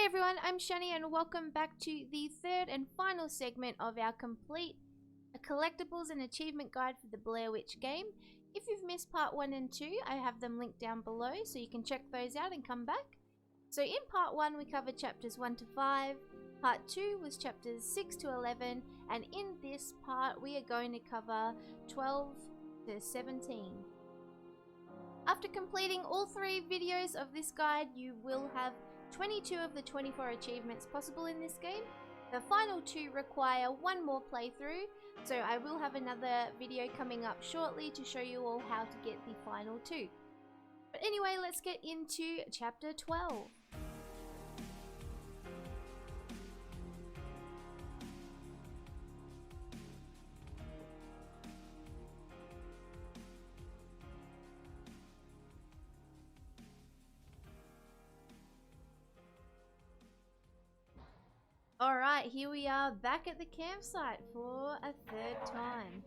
everyone, I'm Shani and welcome back to the third and final segment of our complete collectibles and achievement guide for the Blair Witch game. If you've missed part 1 and 2, I have them linked down below so you can check those out and come back. So in part 1 we covered chapters 1 to 5, part 2 was chapters 6 to 11, and in this part we are going to cover 12 to 17. After completing all 3 videos of this guide, you will have 22 of the 24 achievements possible in this game. The final 2 require 1 more playthrough, so I will have another video coming up shortly to show you all how to get the final 2. But anyway, let's get into chapter 12. Alright, here we are back at the campsite for a 3rd time.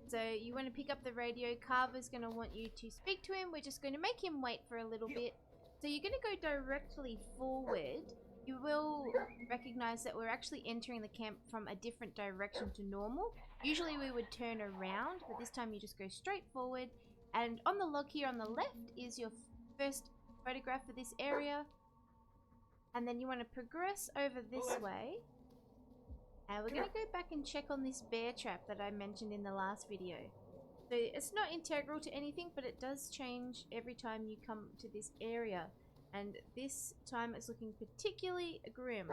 So you want to pick up the radio. Carver's going to want you to speak to him. We're just going to make him wait for a little bit. So you're going to go directly forward. You will recognize that we're actually entering the camp from a different direction to normal. Usually we would turn around, but this time you just go straight forward. And on the log here on the left is your first photograph for this area. And then you want to progress over this way. And we're going to go back and check on this bear trap that I mentioned in the last video. So it's not integral to anything, but it does change every time you come to this area. And this time it's looking particularly grim.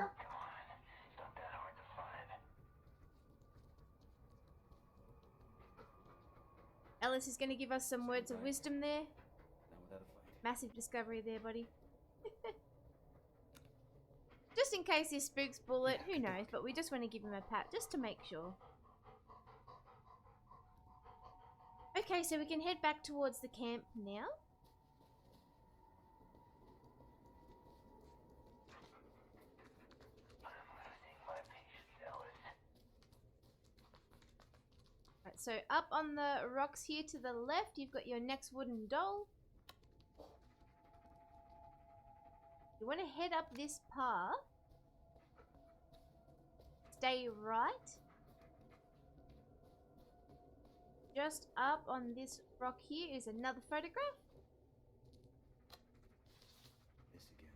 Ellis is going to give us some words of wisdom there. Massive discovery there, buddy. Just in case this spooks Bullet, who knows, but we just want to give him a pat just to make sure. Okay, so we can head back towards the camp now. Right, so up on the rocks here to the left, you've got your next wooden doll. You want to head up this path. Stay right. Just up on this rock here is another photograph. This again.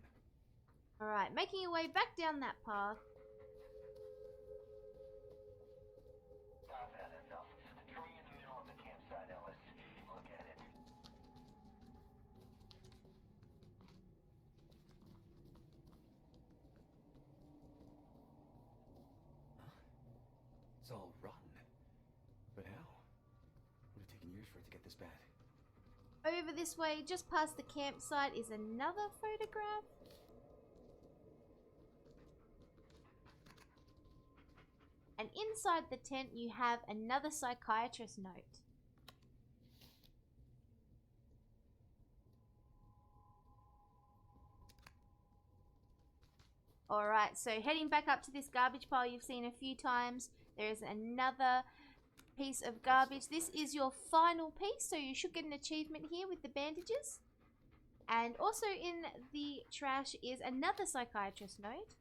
Alright, making your way back down that path. I've had enough. The tree in the middle of the campsite, Ellis. Look at it. It's all rotten. But how? Would have taken years for it to get this bad. Over this way, just past the campsite, is another photograph. And inside the tent, you have another psychiatrist note. Alright, so heading back up to this garbage pile you've seen a few times. There is another piece of garbage. This is your final piece, so you should get an achievement here with the bandages. And also in the trash is another psychiatrist note.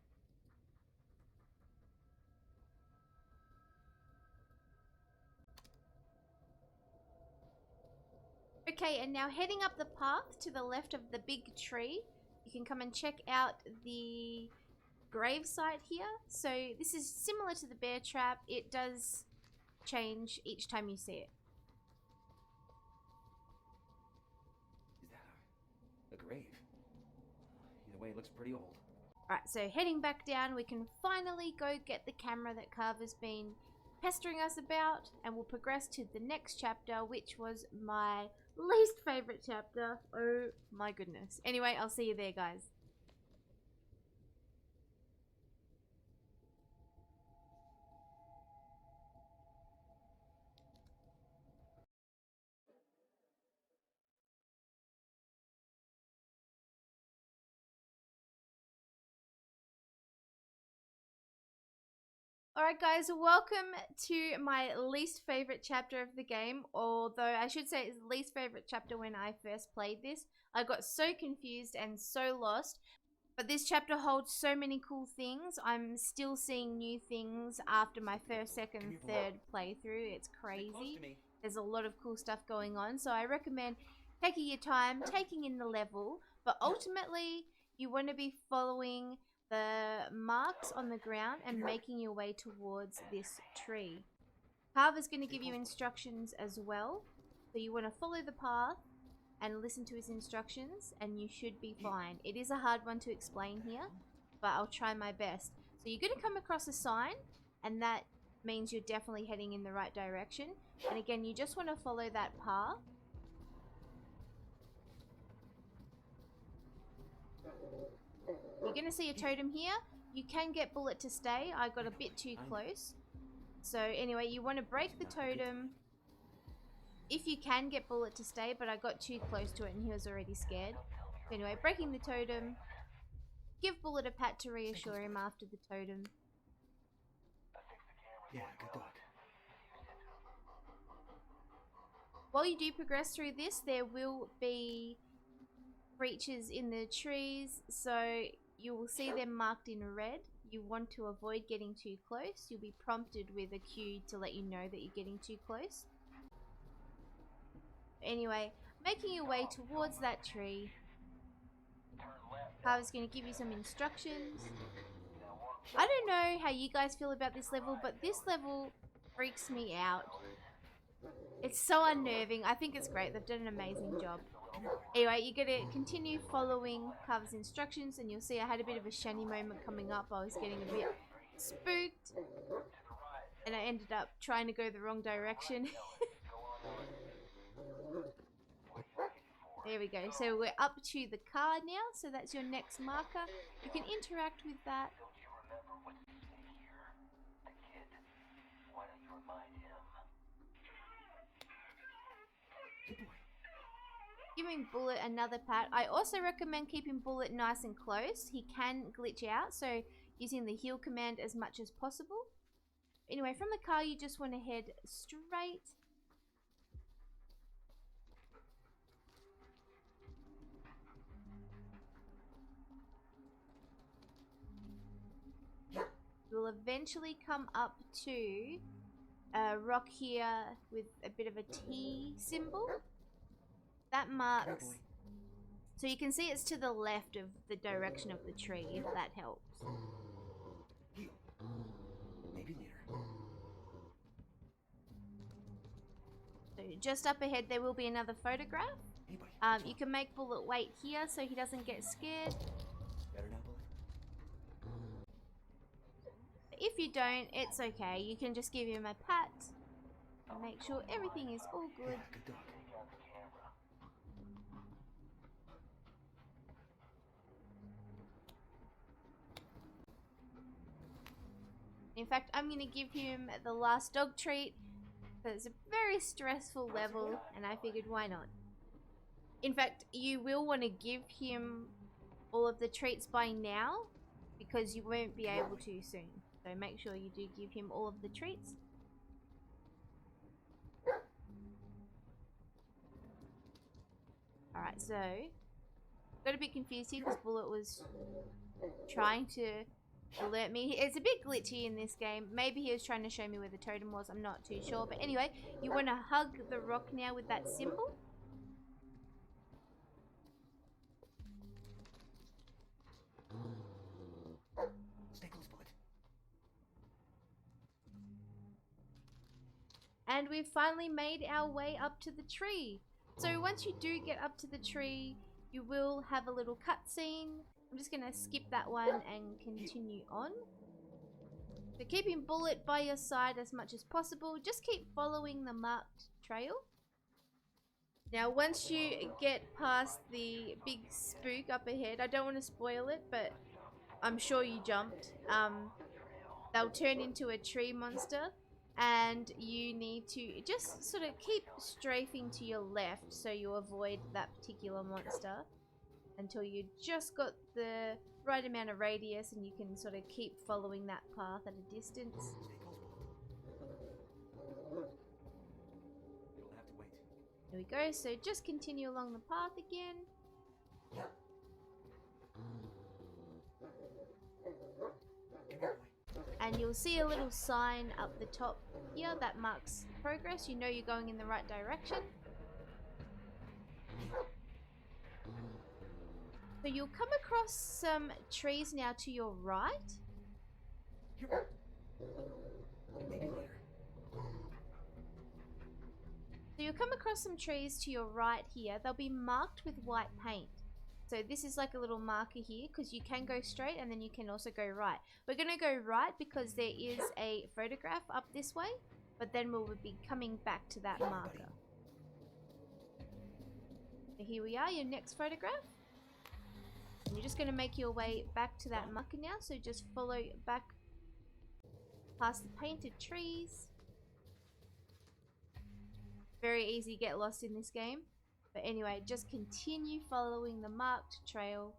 Okay, and now heading up the path to the left of the big tree, you can come and check out the grave site here. So this is similar to the bear trap. It does change each time you see it. Is that a grave? Either way, it looks pretty old. Alright, so heading back down, we can finally go get the camera that Carver's been pestering us about, and we'll progress to the next chapter, which was my least favorite chapter. Oh my goodness. Anyway, I'll see you there, guys. Alright guys, welcome to my least favorite chapter of the game, although I should say it's the least favorite chapter when I first played this. I got so confused and so lost. But this chapter holds so many cool things. I'm still seeing new things after my first, second, third playthrough. It's crazy. There's a lot of cool stuff going on. So I recommend taking your time, taking in the level. But ultimately, you want to be following the marks on the ground and making your way towards this tree. Carver's going to give you instructions as well. So you want to follow the path and listen to his instructions, and you should be fine. It is a hard one to explain here, but I'll try my best. So you're going to come across a sign, and that means you're definitely heading in the right direction. And again, you just want to follow that path. You're going to see a totem here. You can get Bullet to stay. I got a bit too close. So anyway, you want to break the totem. If you can get Bullet to stay, but I got too close to it and he was already scared. So anyway, breaking the totem. Give Bullet a pat to reassure him after the totem. Yeah, good dog. While you do progress through this, there will be creatures in the trees, so you will see them marked in red. You want to avoid getting too close. You'll be prompted with a cue to let you know that you're getting too close. Anyway, making your way towards that tree. Carver's going to give you some instructions. I don't know how you guys feel about this level, but this level freaks me out. It's so unnerving. I think it's great. They've done an amazing job. Anyway, you're going to continue following Carver's instructions, and you'll see I had a bit of a shiny moment coming up. I was getting a bit spooked, and I ended up trying to go the wrong direction. There we go. So we're up to the car now. So that's your next marker. You can interact with that. Giving Bullet another pat. I also recommend keeping Bullet nice and close. He can glitch out, so using the heal command as much as possible. Anyway, from the car you just want to head straight. You'll eventually come up to a rock here with a bit of a T symbol. That marks, so you can see it's to the left of the direction of the tree, if that helps. Maybe later. So just up ahead there will be another photograph. Hey, buddy, You can make Bullet wait here so he doesn't get scared. better now, Bullet? If you don't, it's okay. You can just give him a pat and make sure everything is all good. Yeah, good dog. In fact, I'm going to give him the last dog treat. It's a very stressful level, and I figured why not. In fact, you will want to give him all of the treats by now, because you won't be able to soon. So make sure you do give him all of the treats. Alright, so got a bit confused here because Bullet was trying to alert me. It's a bit glitchy in this game. Maybe he was trying to show me where the totem was. I'm not too sure. But anyway, you want to hug the rock now with that symbol. Stay close, Bullet. And we've finally made our way up to the tree. So once you do get up to the tree, you will have a little cutscene. I'm just going to skip that one and continue on. So keeping Bullet by your side as much as possible. Just keep following the marked trail. Now once you get past the big spook up ahead, I don't want to spoil it, but I'm sure you jumped. They'll turn into a tree monster. And you need to just sort of keep strafing to your left so you avoid that particular monster until you just got the right amount of radius, and you can sort of keep following that path at a distance. Stay close, Bullet. You'll have to wait. There we go. So just continue along the path again. and you'll see a little sign up the top here that marks progress. You know you're going in the right direction. So you'll come across some trees now to your right. Maybe later. So you'll come across some trees to your right here. They'll be marked with white paint. So this is like a little marker here because you can go straight and then you can also go right. We're going to go right because there is a photograph up this way, but then we'll be coming back to that marker. So here we are, your next photograph. And you're just going to make your way back to that marker now. So just follow back past the painted trees. Very easy to get lost in this game. But anyway, just continue following the marked trail.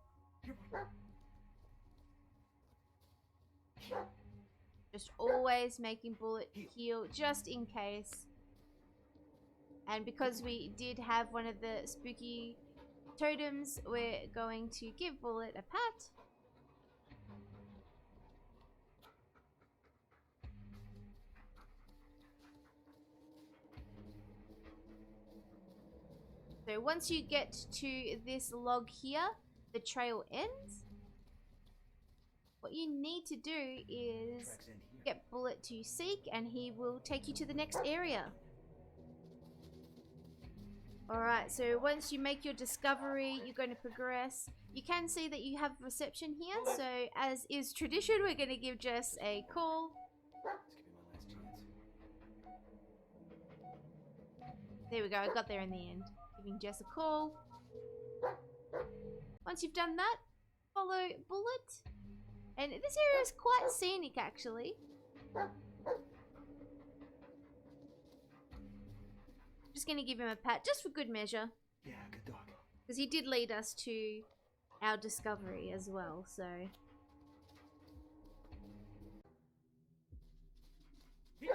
Just always making Bullet heal just in case. And because we did have one of the spooky totems, we're going to give Bullet a pat. So once you get to this log here, the trail ends. What you need to do is get Bullet to seek and he will take you to the next area. Alright, so once you make your discovery, you're going to progress. You can see that you have reception here, so as is tradition, we're going to give Jess a call. This could be my last chance. There we go, I got there in the end. Giving Jess a call. Once you've done that, follow Bullet. And this area is quite scenic actually. Just gonna give him a pat just for good measure. Yeah, good dog. Because he did lead us to our discovery as well, so.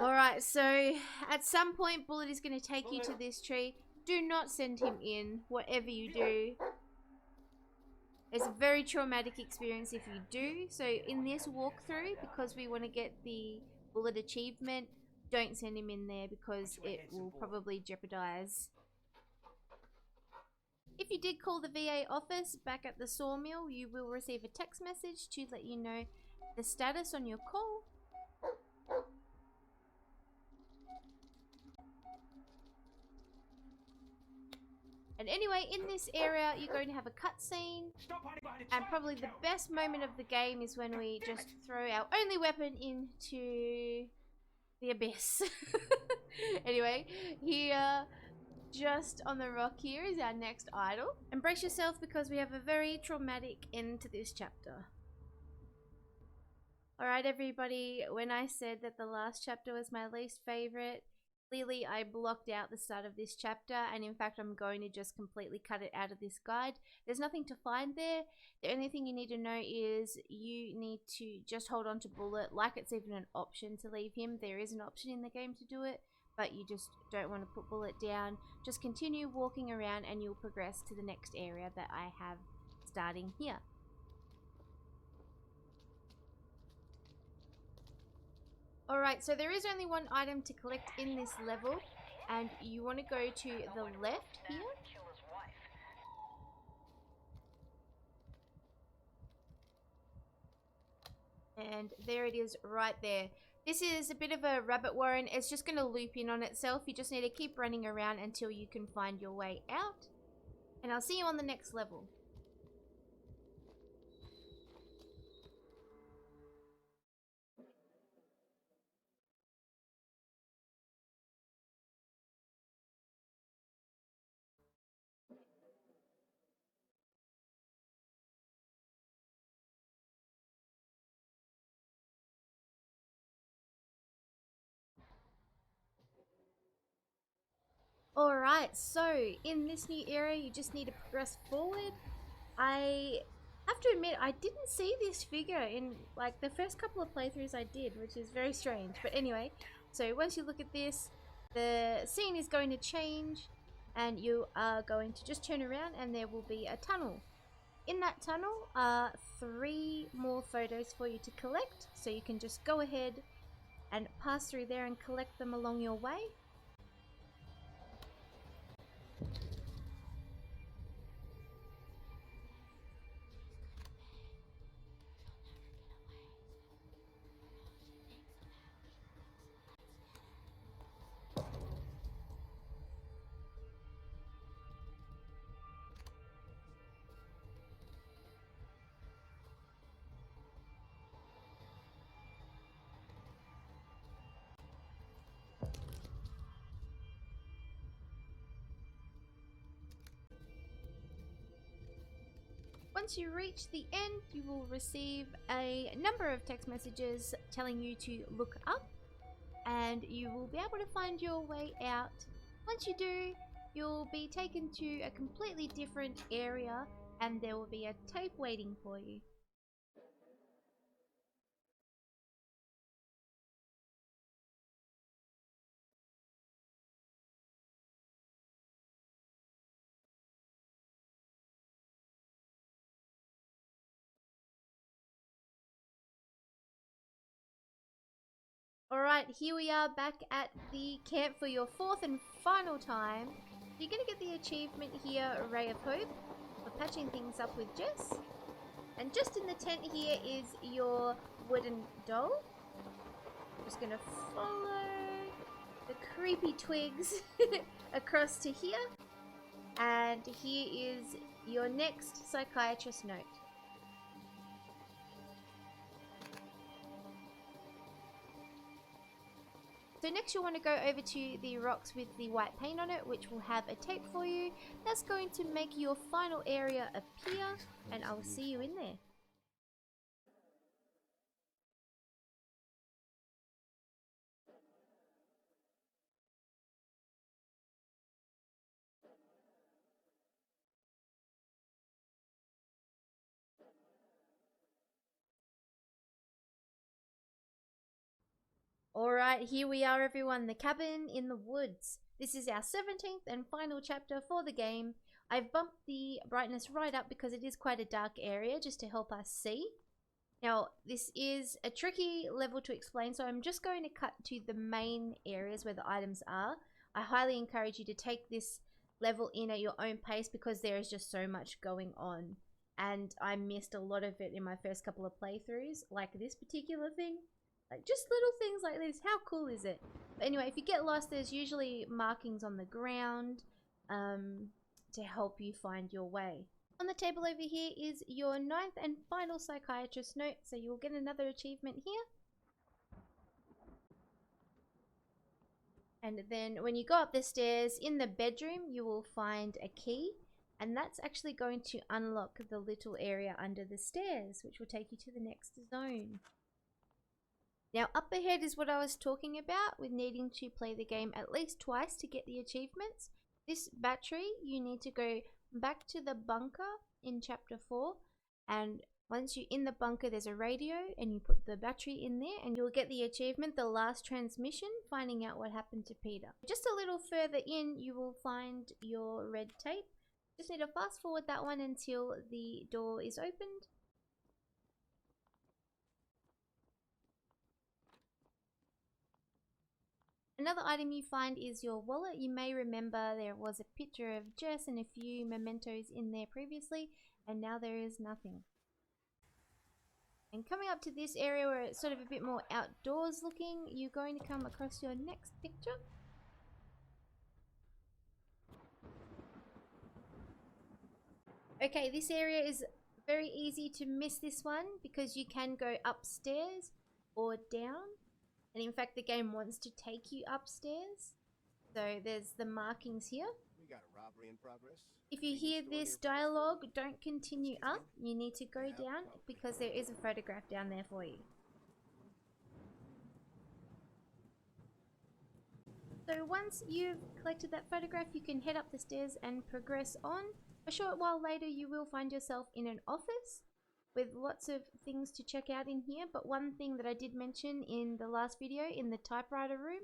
Alright, so at some point Bullet is going to take you to this tree. Do not send him in, whatever you do. It's a very traumatic experience if you do. So in this walkthrough, because we want to get the Bullet achievement, don't send him in there because it will probably jeopardize. If you did call the VA office back at the sawmill, you will receive a text message to let you know the status on your call. And anyway, in this area, you're going to have a cutscene. And probably the best moment of the game is when we just throw our only weapon into the abyss. Anyway, here, just on the rock here is our next idol. And brace yourself because we have a very traumatic end to this chapter. Alright everybody, when I said that the last chapter was my least favorite, clearly I blocked out the start of this chapter, and in fact I'm going to just completely cut it out of this guide. There's nothing to find there. The only thing you need to know is you need to just hold on to Bullet, like it's even an option to leave him. There is an option in the game to do it, but you just don't want to put Bullet down. Just continue walking around and you'll progress to the next area that I have starting here. Alright, so there is only one item to collect in this level, and you want to go to the left here. And there it is right there. This is a bit of a rabbit warren. It's just going to loop in on itself. You just need to keep running around until you can find your way out. And I'll see you on the next level. Alright, so in this new area you just need to progress forward. I have to admit I didn't see this figure in like the first couple of playthroughs I did, which is very strange. But anyway, so once you look at this, the scene is going to change and you are going to just turn around and there will be a tunnel. in that tunnel are 3 more photos for you to collect, so you can just go ahead and pass through there and collect them along your way. Once you reach the end, you will receive a number of text messages telling you to look up, and you will be able to find your way out. Once you do, you'll be taken to a completely different area, and there will be a tape waiting for you. Alright, here we are back at the camp for your 4th and final time. You're going to get the achievement here, Ray of Hope, for patching things up with Jess. And just in the tent here is your wooden doll. I'm just going to follow the creepy twigs across to here. And here is your next psychiatrist note. So next you'll want to go over to the rocks with the white paint on it, which will have a tape for you. That's going to make your final area appear, and I will see you in there. Alright, here we are everyone, the cabin in the woods. This is our 17th and final chapter for the game. I've bumped the brightness right up because it is quite a dark area, just to help us see. Now, this is a tricky level to explain, so I'm just going to cut to the main areas where the items are. I highly encourage you to take this level in at your own pace because there is just so much going on. And I missed a lot of it in my first couple of playthroughs, like this particular thing. Like just little things like this. How cool is it? But anyway, if you get lost, there's usually markings on the ground to help you find your way. On the table over here is your 9th and final psychiatrist note, so you'll get another achievement here. And then when you go up the stairs in the bedroom, you will find a key, and that's actually going to unlock the little area under the stairs, which will take you to the next zone. Now up ahead is what I was talking about with needing to play the game at least twice to get the achievements. This battery, you need to go back to the bunker in chapter 4, and once you're in the bunker there's a radio and you put the battery in there and you'll get the achievement, the last transmission, finding out what happened to Peter. Just a little further in you will find your red tape. Just need to fast forward that one until the door is opened. Another item you find is your wallet. You may remember there was a picture of Jess and a few mementos in there previously, and now there is nothing. And coming up to this area where it's sort of a bit more outdoors looking, you're going to come across your next picture. Okay, this area is very easy to miss this one because you can go upstairs or down. And in fact, the game wants to take you upstairs. So there's the markings here. We got a robbery in progress. If you hear this dialogue, don't continue up. You need to go down because there is a photograph down there for you. So once you've collected that photograph, you can head up the stairs and progress on. A short while later, you will find yourself in an office with lots of things to check out in here. But one thing that I did mention in the last video, in the typewriter room,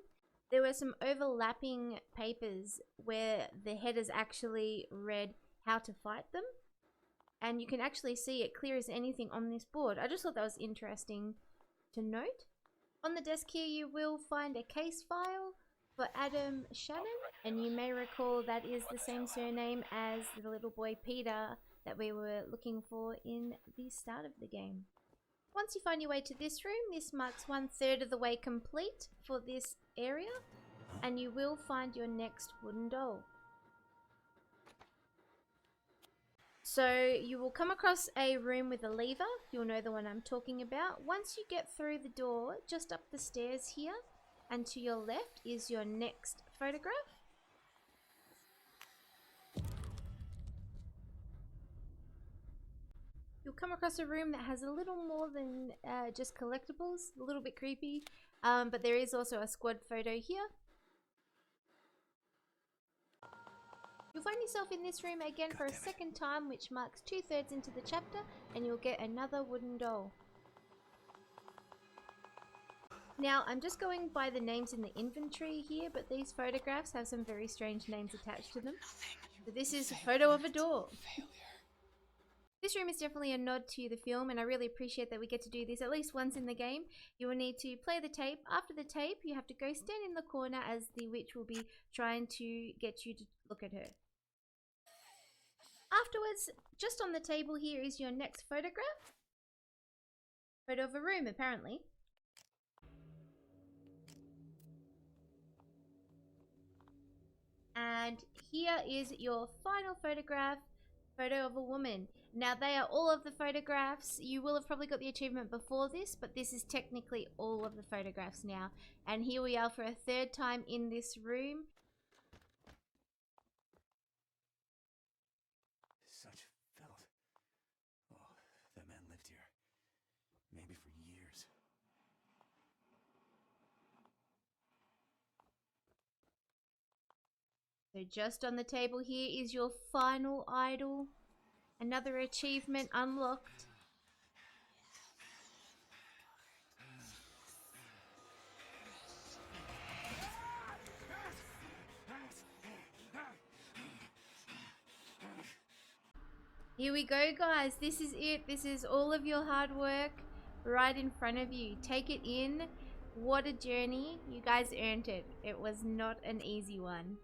there were some overlapping papers where the headers actually read how to fight them. and you can actually see it clear as anything on this board. I just thought that was interesting to note. On the desk here you will find a case file for Adam Shannon, and you may recall that is the same surname as the little boy Peter that we were looking for in the start of the game. Once you find your way to this room, this marks 1/3 of the way complete for this area, and you will find your next wooden doll. So you will come across a room with a lever. You'll know the one I'm talking about. Once you get through the door, just up the stairs here, and to your left is your next photograph. You'll come across a room that has a little more than just collectibles, a little bit creepy, but there is also a squad photo here. You'll find yourself in this room again for a second time, which marks 2/3 into the chapter, and you'll get another wooden doll. Now, I'm just going by the names in the inventory here, but these photographs have some very strange names attached to them. So this is a photo of a door. This room is definitely a nod to the film, and I really appreciate that we get to do this at least once in the game. You will need to play the tape. After the tape, you have to go stand in the corner as the witch will be trying to get you to look at her. Afterwards, just on the table here is your next photograph. Photo of a room, apparently. And here is your final photograph, photo of a woman. Now they are all of the photographs. You will have probably got the achievement before this, but this is technically all of the photographs now. And here we are for a 3rd time in this room. Such filth. Oh, that man lived here. Maybe for years. So just on the table here is your final idol. Another achievement unlocked. Here we go, guys. This is it. This is all of your hard work right in front of you. Take it in. What a journey. You guys earned it. It was not an easy one.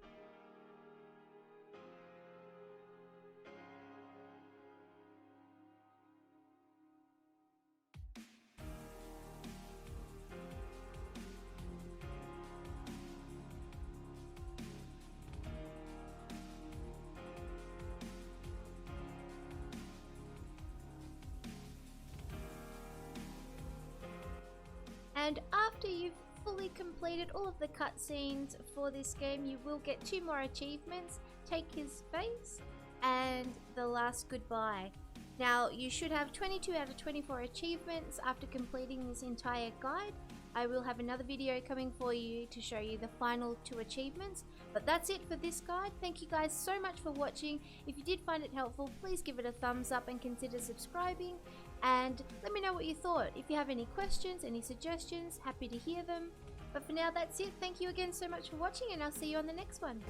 And after you've fully completed all of the cutscenes for this game, you will get 2 more achievements, Take His Face and The Last Goodbye. Now, you should have 22 out of 24 achievements after completing this entire guide. I will have another video coming for you to show you the final 2 achievements. But that's it for this guide. Thank you guys so much for watching. If you did find it helpful, please give it a thumbs up and consider subscribing. And let me know what you thought. If you have any questions, any suggestions, happy to hear them. But for now, that's it. Thank you again so much for watching, and I'll see you on the next one.